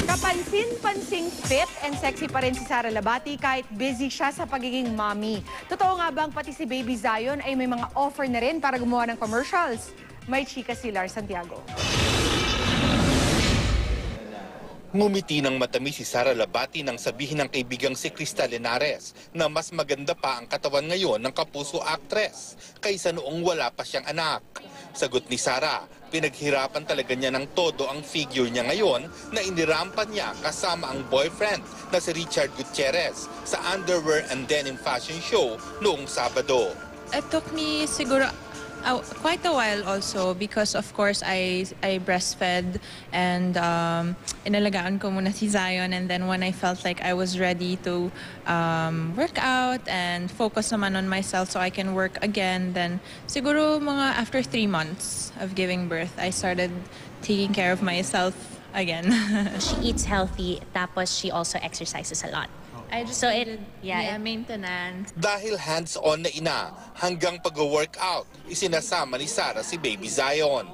Kapansin-pansing fit and sexy pa rin si Sara Labati kahit busy siya sa pagiging mommy. Totoo nga bang pati si Baby Zion ay may mga offer na rin para gumawa ng commercials? May chika si Lar Santiago. Ngumiti ng matamis si Sara Labati nang sabihin ng kaibigang si Cristal Henares na mas maganda pa ang katawan ngayon ng kapuso actress kaysa noong wala pa siyang anak. Sagot ni Sara, pinaghirapan talaga niya ng todo ang figure niya ngayon na inirampan niya kasama ang boyfriend na si Richard Gutierrez sa underwear and denim fashion show noong Sabado. It took me siguro quite a while also because of course I breastfed and inalagaan ko muna si Zion, and then when I felt like I was ready to work out and focus naman on myself so I can work again, then siguro mga after 3 months of giving birth I started taking care of myself again. She eats healthy, tapos she also exercises a lot. I just So needed, yeah, maintenance. Dahil hands-on na ina, hanggang pag-workout, isinasama ni Sara si Baby Zion.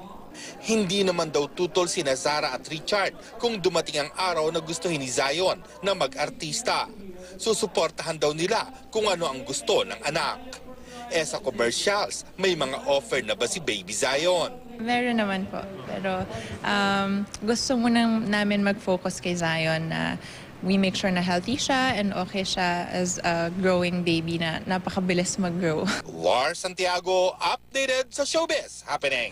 Hindi naman daw tutol sina Sara at Richard kung dumating ang araw na gustuhin ni Zion na mag-artista. Susuportahan daw nila kung ano ang gusto ng anak. Sa commercials, may mga offer na ba si Baby Zion? Meron naman po, pero gusto muna namin mag-focus kay Zion na we make sure na healthy siya and okay siya as a growing baby na napakabilis mag-grow. Lar Santiago, updated sa Showbiz Happening.